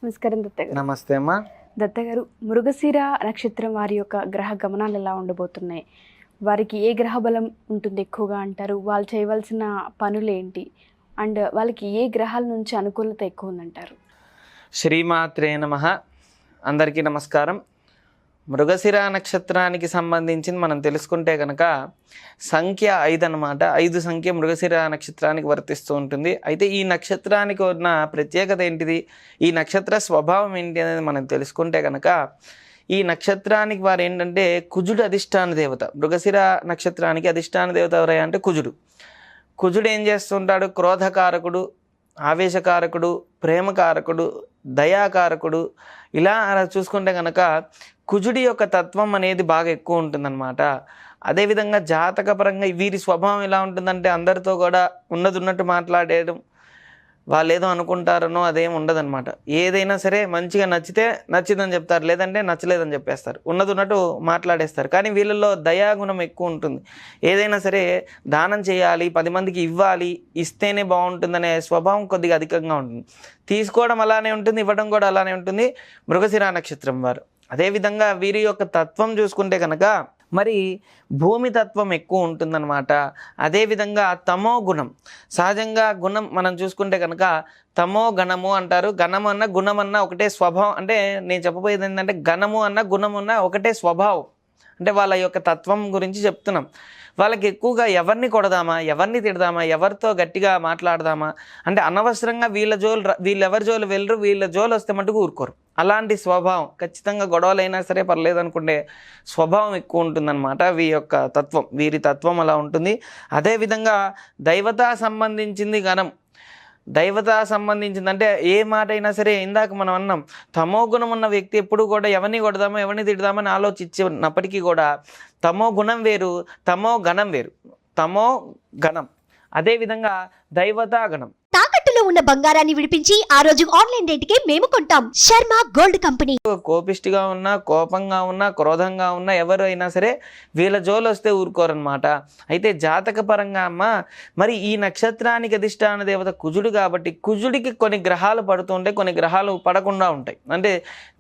నమస్కారం దత్తగారు. నమస్తే అమ్మా. దత్తగారు, మృగశిర నక్షత్రం వారి యొక్క గ్రహ గమనాలు ఎలా ఉండబోతున్నాయి? వారికి ఏ గ్రహ బలం ఉంటుంది ఎక్కువగా అంటారు? వాళ్ళు చేయవలసిన పనులు ఏంటి? అండ్ వాళ్ళకి ఏ గ్రహాల నుంచి అనుకూలత ఎక్కువ ఉందంటారు? శ్రీమాత్రే నమః. అందరికీ నమస్కారం. మృగశిర నక్షత్రానికి సంబంధించింది మనం తెలుసుకుంటే కనుక సంఖ్య 5 అన్నమాట. 5 సంఖ్య మృగశిర నక్షత్రానికి వర్తిస్తూ ఉంటుంది. అయితే ఈ నక్షత్రానికి ఉన్న ప్రత్యేకత ఏంటిది, ఈ నక్షత్ర స్వభావం ఏంటి అనేది మనం తెలుసుకుంటే కనుక ఈ నక్షత్రానికి వారు ఏంటంటే కుజుడు అధిష్టాన దేవత. మృగశిర నక్షత్రానికి అధిష్టాన దేవత ఎవరయ్యా అంటే కుజుడు. కుజుడు ఏం చేస్తుంటాడు? క్రోధకారకుడు, ఆవేశకారకుడు, ప్రేమకారకుడు, దయాకారకుడు. ఇలా చూసుకుంటే కనుక కుజుడి యొక్క తత్వం అనేది బాగా ఎక్కువ ఉంటుందన్నమాట. అదేవిధంగా జాతకపరంగా వీరి స్వభావం ఎలా ఉంటుందంటే అందరితో కూడా ఉన్నట్టు మాట్లాడేయడం, వాళ్ళు ఏదో అనుకుంటారనో అదేం ఉండదన్నమాట. ఏదైనా సరే మంచిగా నచ్చితే నచ్చిందని చెప్తారు, లేదంటే నచ్చలేదని చెప్పేస్తారు, ఉన్నట్టు మాట్లాడేస్తారు. కానీ వీళ్ళల్లో దయాగుణం ఎక్కువ ఉంటుంది. ఏదైనా సరే దానం చేయాలి, 10 మందికి ఇవ్వాలి, ఇస్తేనే బాగుంటుందనే స్వభావం కొద్దిగా అధికంగా ఉంటుంది. తీసుకోవడం అలానే ఉంటుంది, ఇవ్వడం కూడా అలానే ఉంటుంది మృగశిర నక్షత్రం వారు. అదేవిధంగా వీరి యొక్క తత్వం చూసుకుంటే కనుక మరి భూమి తత్వం ఎక్కువ ఉంటుందన్నమాట. అదేవిధంగా తమో గుణం, సహజంగా గుణం మనం చూసుకుంటే కనుక తమో గణము అంటారు. గణము అన్న గుణం అన్న ఒకటే స్వభావం. అంటే నేను చెప్పబోయేది ఏంటంటే గణము అన్న గుణం అన్న ఒకటే స్వభావం. అంటే వాళ్ళ యొక్క తత్వం గురించి చెప్తున్నాం. వాళ్ళకి ఎక్కువగా ఎవరిని కొడదామా, ఎవరిని తిడదామా, ఎవరితో గట్టిగా మాట్లాడదామా అంటే అనవసరంగా వీళ్ళెవరి జోలు వెళ్ళరు, వీళ్ళ జోలు వస్తే మటుకు ఊరుకోరు. అలాంటి స్వభావం, ఖచ్చితంగా గొడవలైనా సరే పర్లేదు అనుకుంటే స్వభావం ఎక్కువ ఉంటుందన్నమాట వీరి తత్వం అలా ఉంటుంది. అదేవిధంగా దైవతా సంబంధించింది గణం. దైవత సంబంధించిందంటే ఏ మాట అయినా సరే ఇందాక మనం అన్నాం, తమో గుణం ఉన్న వ్యక్తి ఎప్పుడు కూడా ఎవరిని కొడదామో ఎవరిని తిడదామని ఆలోచించినప్పటికీ కూడా తమో గుణం వేరు, తమో గణం వేరు. తమో గణం, అదేవిధంగా దైవతా గణం. తాకట్టులో ఉన్న బంగారాన్ని విడిపించి ఆ రోజు ఆన్లైన్ రేటుకే మేము కొంటాం. Sharma gold company. కోపిష్టిగా ఉన్నా, కోపంగా ఉన్నా, క్రోధంగా ఉన్నా ఎవరు అయినా సరే వీళ్ళ జోలు వస్తే ఊరుకోరనమాట. అయితే జాతక పరంగా అమ్మ మరి ఈ నక్షత్రానికి అధిష్టాన దేవత కుజుడు కాబట్టి కుజుడికి కొన్ని గ్రహాలు పడుతుంటాయి, కొన్ని గ్రహాలు పడకుండా ఉంటాయి. అంటే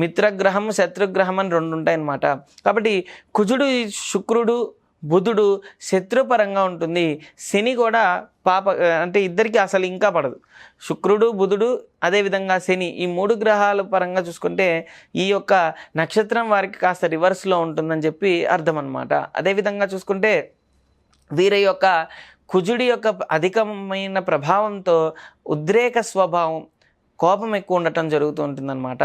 మిత్రగ్రహం, శత్రుగ్రహం అని 2 ఉంటాయి అన్నమాట. కాబట్టి కుజుడు, శుక్రుడు, బుధుడు శత్రుపరంగా ఉంటుంది. శని కూడా అంటే ఇద్దరికి అసలు ఇంకా పడదు. శుక్రుడు, బుధుడు, అదేవిధంగా శని, ఈ 3 గ్రహాల పరంగా చూసుకుంటే ఈ యొక్క నక్షత్రం వారికి కాస్త రివర్స్లో ఉంటుందని చెప్పి అర్థం అన్నమాట. అదేవిధంగా చూసుకుంటే వీరి యొక్క కుజుడి యొక్క అధికమైన ప్రభావంతో ఉద్రేక స్వభావం, కోపం ఎక్కువ ఉండటం జరుగుతూ ఉంటుందన్నమాట.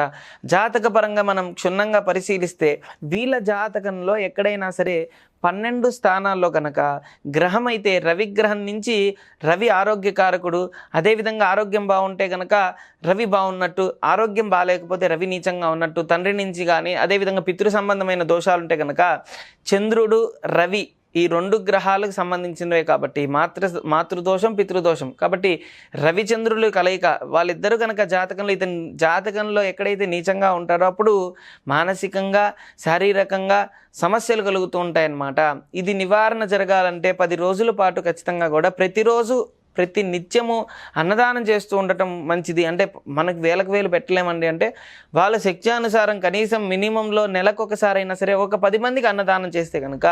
జాతక పరంగా మనం క్షుణ్ణంగా పరిశీలిస్తే వీళ్ళ జాతకంలో ఎక్కడైనా సరే 12 స్థానాల్లో కనుక గ్రహం అయితే రవి గ్రహం నుంచి, రవి ఆరోగ్యకారకుడు, అదేవిధంగా ఆరోగ్యం బాగుంటే కనుక రవి బాగున్నట్టు, ఆరోగ్యం బాగాలేకపోతే రవి నీచంగా ఉన్నట్టు, తండ్రి నుంచి కానీ అదేవిధంగా పితృ సంబంధమైన దోషాలు ఉంటే కనుక చంద్రుడు, రవి ఈ 2 గ్రహాలకు సంబంధించినవే కాబట్టి మాతృదోషం, పితృదోషం. కాబట్టి రవిచంద్రులు కలయిక వాళ్ళిద్దరూ కనుక జాతకంలో ఎక్కడైతే నీచంగా ఉంటారో అప్పుడు మానసికంగా, శారీరకంగా సమస్యలు కలుగుతూ ఉంటాయన్నమాట. ఇది నివారణ జరగాలంటే 10 రోజుల పాటు ఖచ్చితంగా కూడా ప్రతి నిత్యము అన్నదానం చేస్తూ ఉండటం మంచిది. అంటే మనకు వేలకు వేలు పెట్టలేమండి. అంటే వాళ్ళ శక్త్యానుసారం కనీసం మినిమంలో నెలకొకసారి అయినా సరే ఒక 10 మందికి అన్నదానం చేస్తే కనుక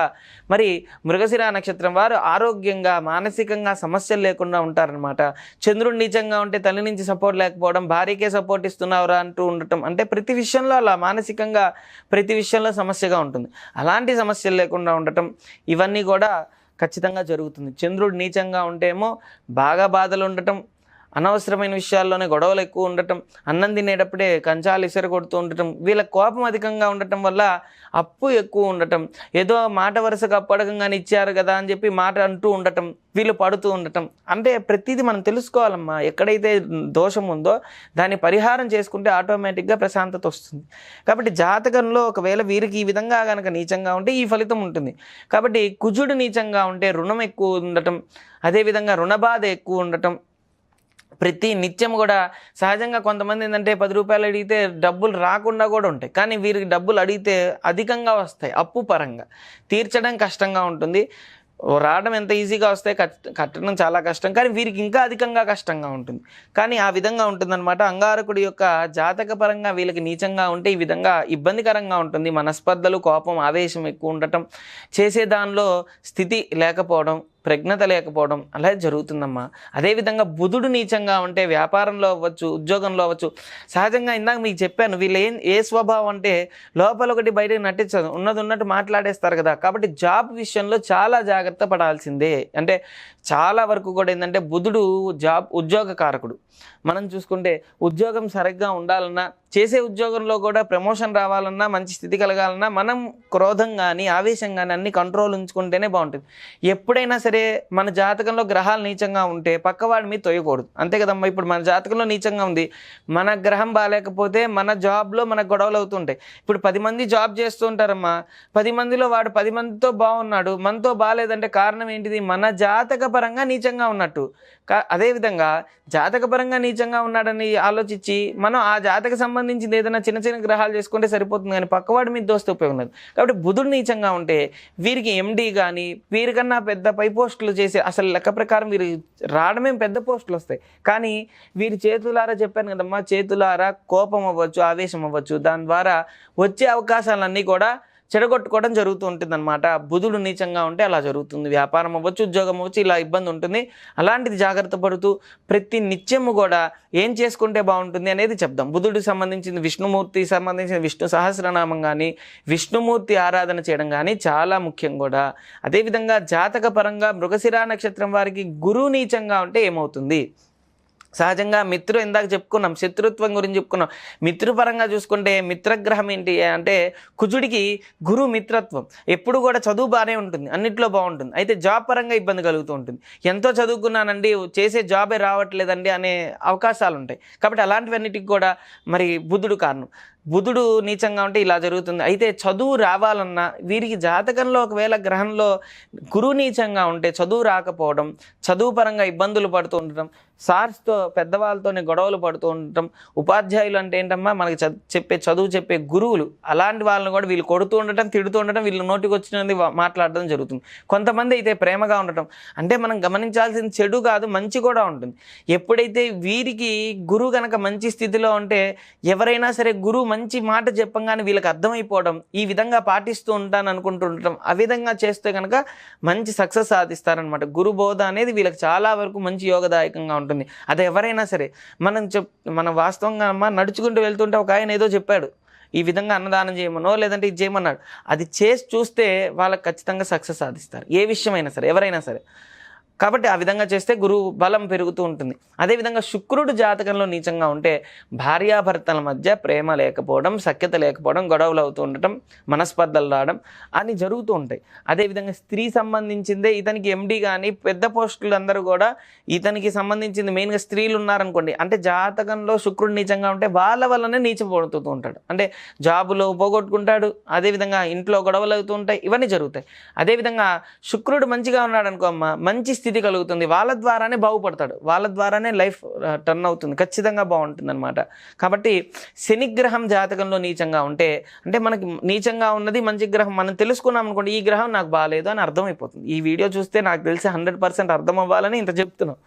మరి మృగశిర నక్షత్రం వారు ఆరోగ్యంగా, మానసికంగా సమస్యలు లేకుండా ఉంటారనమాట. చంద్రుడు నీచంగా ఉంటే తల్లి నుంచి సపోర్ట్ లేకపోవడం, భార్యకే సపోర్ట్ ఇస్తున్నావురా అంటూ ఉండటం, అంటే ప్రతి విషయంలో అలా మానసికంగా ప్రతి విషయంలో సమస్యగా ఉంటుంది. అలాంటి సమస్యలు లేకుండా ఉండటం ఇవన్నీ కూడా ఖచ్చితంగా జరుగుతుంది. చంద్రుడు నీచంగా ఉంటేమో బాగా బాధలు ఉండటం, అనవసరమైన విషయాల్లోనే గొడవలు ఎక్కువ ఉండటం, అన్నం తినేటప్పుడే కంచాలు ఇసరు కొడుతూ ఉండటం, వీళ్ళ కోపం అధికంగా ఉండటం వల్ల అప్పు ఎక్కువ ఉండటం, ఏదో మాట వరుసగా అప్పు అడగంగానే ఇచ్చారు కదా అని చెప్పి మాట అంటూ ఉండటం, వీళ్ళు పడుతూ ఉండటం. అంటే ప్రతిదీ మనం తెలుసుకోవాలమ్మా. ఎక్కడైతే దోషం ఉందో దాన్ని పరిహారం చేసుకుంటే ఆటోమేటిక్గా ప్రశాంతత వస్తుంది. కాబట్టి జాతకంలో ఒకవేళ వీరికి ఈ విధంగా కనుక నీచంగా ఉంటే ఈ ఫలితం ఉంటుంది. కాబట్టి కుజుడు నీచంగా ఉంటే రుణం ఎక్కువ ఉండటం, అదేవిధంగా రుణబాధ ఎక్కువ ఉండటం, ప్రతి నిత్యం కూడా సహజంగా కొంతమంది ఏంటంటే 10 రూపాయలు అడిగితే డబ్బులు రాకుండా కూడా ఉంటాయి. కానీ వీరికి డబ్బులు అడిగితే అధికంగా వస్తాయి. అప్పు పరంగా తీర్చడం కష్టంగా ఉంటుంది. రావడం ఎంత ఈజీగా వస్తే కట్టడం చాలా కష్టం, కానీ వీరికి ఇంకా అధికంగా కష్టంగా ఉంటుంది. కానీ ఆ విధంగా ఉంటుందన్నమాట. అంగారకుడి యొక్క జాతక పరంగా వీళ్ళకి నీచంగా ఉంటే ఈ విధంగా ఇబ్బందికరంగా ఉంటుంది. మనస్పర్ధలు, కోపం, ఆవేశం ఎక్కువ ఉండటం, చేసే దానిలో స్థితి లేకపోవడం, ప్రజ్ఞత లేకపోవడం అలా జరుగుతుందమ్మా. అదేవిధంగా బుధుడు నీచంగా ఉంటే వ్యాపారంలో అవ్వచ్చు, ఉద్యోగంలో అవ్వచ్చు. సహజంగా ఇందాక మీకు చెప్పాను, వీళ్ళు ఏ స్వభావం అంటే లోపల ఒకటి బయటకు నటించదు, ఉన్నది ఉన్నట్టు మాట్లాడేస్తారు కదా. కాబట్టి జాబ్ విషయంలో చాలా జాగ్రత్త పడాల్సిందే. అంటే చాలా వరకు కూడా ఏంటంటే బుధుడు ఉద్యోగ కారకుడు. మనం చూసుకుంటే ఉద్యోగం సరిగ్గా ఉండాలన్నా, చేసే ఉద్యోగంలో కూడా ప్రమోషన్ రావాలన్నా, మంచి స్థితి కలగాలన్నా మనం క్రోధం కానీ ఆవేశం కానీ అన్ని కంట్రోల్ ఉంచుకుంటేనే బాగుంటుంది. ఎప్పుడైనా సరే మన జాతకంలో గ్రహాలు నీచంగా ఉంటే పక్కవాడి మీద తొయ్యకూడదు, అంతే కదమ్మా. ఇప్పుడు మన జాతకంలో నీచంగా ఉంది, మన గ్రహం బాగాలేకపోతే మన జాబ్లో మనకు గొడవలు అవుతుంటాయి. ఇప్పుడు 10 మంది జాబ్ చేస్తూ ఉంటారమ్మా, 10 మందిలో వాడు 10 మందితో బాగున్నాడు, మనతో బాగాలేదంటే కారణం ఏంటిది? మన జాతక పరంగా నీచంగా ఉన్నట్టు. అదేవిధంగా జాతక పరంగా నీచంగా ఉన్నాడని ఆలోచించి మనం ఆ జాతక సంబంధించింది ఏదైనా చిన్న చిన్న గ్రహాలు చేసుకుంటే సరిపోతుంది, కానీ పక్కవాడి మీద దోస్తే ఉపయోగం లేదు. కాబట్టి బుధుడు నీచంగా ఉంటే వీరికి ఎండి కానీ వీరికన్నా పెద్ద పై పోస్టులు చేసే, అసలు లెక్క ప్రకారం వీరు రావడమే పెద్ద పోస్టులు వస్తాయి, కానీ వీరి చేతులారా చెప్పాను కదమ్మా, చేతులారా కోపం అవ్వచ్చు, ఆవేశం అవ్వచ్చు, దాని ద్వారా వచ్చే అవకాశాలన్నీ కూడా చెడగొట్టుకోవడం జరుగుతూ ఉంటుంది అనమాట. బుధుడు నీచంగా ఉంటే అలా జరుగుతుంది. వ్యాపారం అవ్వచ్చు, ఉద్యోగం అవ్వచ్చు, ఇలా ఇబ్బంది ఉంటుంది. అలాంటిది జాగ్రత్త పడుతూ ప్రతి నిత్యము కూడా ఏం చేసుకుంటే బాగుంటుంది అనేది చెప్దాం. బుధుడికి సంబంధించిన విష్ణుమూర్తి సంబంధించిన విష్ణు సహస్రనామం కానీ, విష్ణుమూర్తి ఆరాధన చేయడం కానీ చాలా ముఖ్యం కూడా. అదేవిధంగా జాతక పరంగా మృగశిర నక్షత్రం వారికి గురువు నీచంగా ఉంటే ఏమవుతుంది? సహజంగా మిత్రు ఇందాక చెప్పుకున్నాం, శత్రుత్వం గురించి చెప్పుకున్నాం. మిత్రుపరంగా చూసుకుంటే మిత్రగ్రహం ఏంటి అంటే కుజుడికి గురు మిత్రత్వం. ఎప్పుడు కూడా చదువు బాగానే ఉంటుంది, అన్నిట్లో బాగుంటుంది. అయితే జాబ్ పరంగా ఇబ్బంది కలుగుతూ ఉంటుంది. ఎంతో చదువుకున్నానండి, చేసే జాబే రావట్లేదండి అనే అవకాశాలు ఉంటాయి. కాబట్టి అలాంటివన్నిటికి కూడా మరి బుధుడు కారణం. బుధుడు నీచంగా ఉంటే ఇలా జరుగుతుంది. అయితే చదువు రావాలన్నా వీరికి జాతకంలో ఒకవేళ గ్రహంలో గురువు నీచంగా ఉంటే చదువు రాకపోవడం, చదువు పరంగా ఇబ్బందులు పడుతూ ఉండటం, సార్స్తో పెద్దవాళ్ళతోనే గొడవలు పడుతూ ఉండటం, ఉపాధ్యాయులు అంటే ఏంటమ్మా మనకి చదువు చెప్పే గురువులు, అలాంటి వాళ్ళని కూడా వీళ్ళు కొడుతూ ఉండటం, తిడుతూ ఉండటం, వీళ్ళు నోటికి వచ్చినది మాట్లాడడం జరుగుతుంది. కొంతమంది అయితే ప్రేమగా ఉండటం, అంటే మనం గమనించాల్సిన చెడు కాదు మంచి కూడా ఉంటుంది. ఎప్పుడైతే వీరికి గురువు కనుక మంచి స్థితిలో ఉంటే ఎవరైనా సరే గురువు మంచి మాట చెప్పంగానే వీళ్ళకి అర్థమైపోవడం, ఈ విధంగా పాటిస్తూ ఉంటాను అనుకుంటుండటం, ఆ విధంగా చేస్తే కనుక మంచి సక్సెస్ సాధిస్తారనమాట. గురు బోధ అనేది వీళ్ళకి చాలా వరకు మంచి యోగదాయకంగా ఉంటుంది. అది ఎవరైనా సరే మనం వాస్తవంగా నడుచుకుంటూ వెళ్తుంటే ఒక ఆయన ఏదో చెప్పాడు, ఈ విధంగా అన్నదానం చేయమనో లేదంటే ఇది చేయమన్నాడు, అది చేసి చూస్తే వాళ్ళకి ఖచ్చితంగా సక్సెస్ సాధిస్తారు, ఏ విషయమైనా సరే, ఎవరైనా సరే. కాబట్టి ఆ విధంగా చేస్తే గురువు బలం పెరుగుతూ ఉంటుంది. అదేవిధంగా శుక్రుడు జాతకంలో నీచంగా ఉంటే భార్యాభర్తల మధ్య ప్రేమ లేకపోవడం, సఖ్యత లేకపోవడం, గొడవలు అవుతూ ఉండటం, మనస్పర్ధలు రావడం అని జరుగుతూ ఉంటాయి. అదేవిధంగా స్త్రీ సంబంధించిందే ఇతనికి ఎండి కానీ పెద్ద పోస్టులు అందరూ కూడా ఇతనికి సంబంధించింది మెయిన్గా స్త్రీలు ఉన్నారనుకోండి, అంటే జాతకంలో శుక్రుడు నీచంగా ఉంటే వాళ్ళ వల్లనే నీచపడుతూ ఉంటాడు. అంటే జాబులో పోగొట్టుకుంటాడు, అదేవిధంగా ఇంట్లో గొడవలు అవుతూ ఉంటాయి, ఇవన్నీ జరుగుతాయి. అదేవిధంగా శుక్రుడు మంచిగా ఉన్నాడు అనుకో అమ్మ, మంచి స్థితి కలుగుతుంది, వాళ్ళ ద్వారానే బాగుపడతాడు, వాళ్ళ ద్వారానే లైఫ్ టర్న్ అవుతుంది, ఖచ్చితంగా బాగుంటుంది అనమాట. కాబట్టి శనిగ్రహం జాతకంలో నీచంగా ఉంటే, అంటే మనకి నీచంగా ఉన్నది మంచి గ్రహం మనం తెలుసుకున్నాం అనుకోండి, ఈ గ్రహం నాకు బాగాలేదు అని అర్థమైపోతుంది. ఈ వీడియో చూస్తే నాకు తెలిసి 100% అర్థం అవ్వాలని ఇంత చెప్తున్నాం.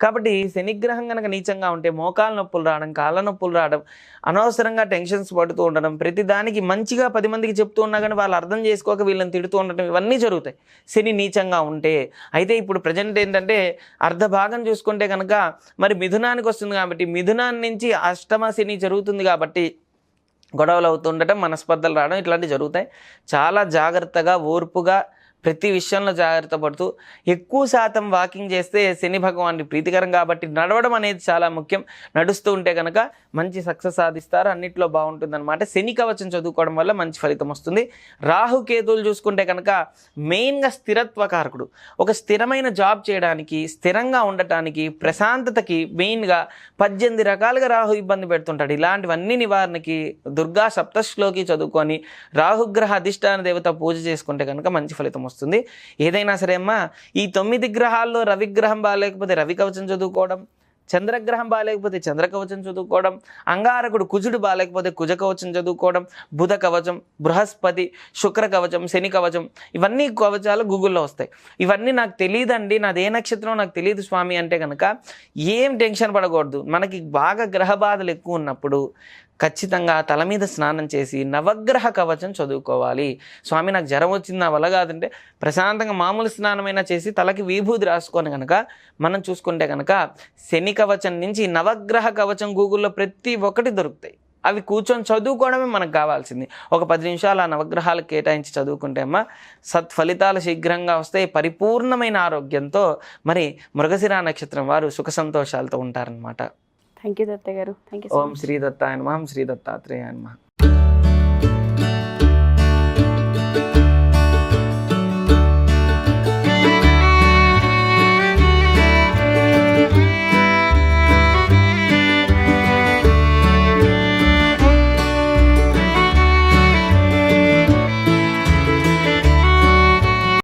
కాబట్టి శనిగ్రహం కనుక నీచంగా ఉంటే మోకాళ్ళ నొప్పులు రావడం, కాళ్ళ నొప్పులు రావడం, అనవసరంగా టెన్షన్స్ పడుతూ ఉండడం, ప్రతిదానికి మంచిగా 10 మందికి చెప్తూ ఉన్నా కానీ వాళ్ళు అర్థం చేసుకోక వీళ్ళని తిడుతూ ఉండటం, ఇవన్నీ జరుగుతాయి శని నీచంగా ఉంటే. అయితే ఇప్పుడు ప్రజెంట్ ఏంటంటే అర్ధ భాగం చూసుకుంటే కనుక మరి మిథునానికి వస్తుంది, కాబట్టి మిథునాన్ని నుంచి అష్టమ శని జరుగుతుంది, కాబట్టి గొడవలు అవుతుండటం, మనస్పర్ధలు రావడం ఇట్లాంటివి జరుగుతాయి. చాలా జాగ్రత్తగా ఓర్పుగా ప్రతి విషయంలో జాగ్రత్త పడుతూ ఎక్కువ శాతం వాకింగ్ చేస్తే శని భగవాన్ని ప్రీతికరం, కాబట్టి నడవడం అనేది చాలా ముఖ్యం. నడుస్తూ ఉంటే కనుక మంచి సక్సెస్ సాధిస్తారు, అన్నిట్లో బాగుంటుంది అనమాట. శని కవచం చదువుకోవడం వల్ల మంచి ఫలితం వస్తుంది. రాహుకేతువులు చూసుకుంటే కనుక మెయిన్గా స్థిరత్వకారకుడు. ఒక స్థిరమైన జాబ్ చేయడానికి, స్థిరంగా ఉండటానికి, ప్రశాంతతకి మెయిన్గా 18 రకాలుగా రాహు ఇబ్బంది పెడుతుంటాడు. ఇలాంటివన్నీ నివారణకి దుర్గా సప్తశ్లోకి చదువుకొని రాహుగ్రహ అధిష్టాన దేవత పూజ చేసుకుంటే కనుక మంచి ఫలితం వస్తుంది. ఏదైనా సరే అమ్మా, ఈ 9 గ్రహాల్లో రవిగ్రహం బాగాలేకపోతే రవి కవచం చదువుకోవడం, చంద్రగ్రహం బాగాలేకపోతే చంద్ర కవచం చదువుకోవడం, అంగారకుడు కుజుడు బాగాలేకపోతే కుజ కవచం చదువుకోవడం, బుధ కవచం, బృహస్పతి, శుక్ర కవచం, శని కవచం, ఇవన్నీ కవచాలు గూగుల్లో వస్తాయి. ఇవన్నీ నాకు తెలియదండి, నాది ఏ నక్షత్రం నాకు తెలియదు స్వామి అంటే కనుక ఏం టెన్షన్ పడకూడదు. మనకి బాగా గ్రహ బాధలు ఎక్కువ ఉన్నప్పుడు ఖచ్చితంగా తల మీద స్నానం చేసి నవగ్రహ కవచం చదువుకోవాలి. స్వామి నాకు జ్వరం వచ్చింది, నా వల్ల కాదంటే ప్రశాంతంగా మామూలు స్నానమైనా చేసి తలకి విభూది రాసుకొని కనుక మనం చూసుకుంటే కనుక శని కవచం నుంచి నవగ్రహ కవచం గూగుల్లో ప్రతి ఒక్కటి దొరుకుతాయి. అవి కూర్చొని చదువుకోవడమే మనకు కావాల్సింది. ఒక 10 నిమిషాలు ఆ నవగ్రహాలు కేటాయించి చదువుకుంటే అమ్మ సత్ఫలితాలు శీఘ్రంగా వస్తాయి. పరిపూర్ణమైన ఆరోగ్యంతో మరి మృగశిర నక్షత్రం వారు సుఖ సంతోషాలతో ఉంటారనమాట. థ్యాంక్ యూ దత్త గారు. Thank you. ఓం శ్రీ దత్తాయ నమః, శ్రీ దత్తాత్రేయాయ నమః.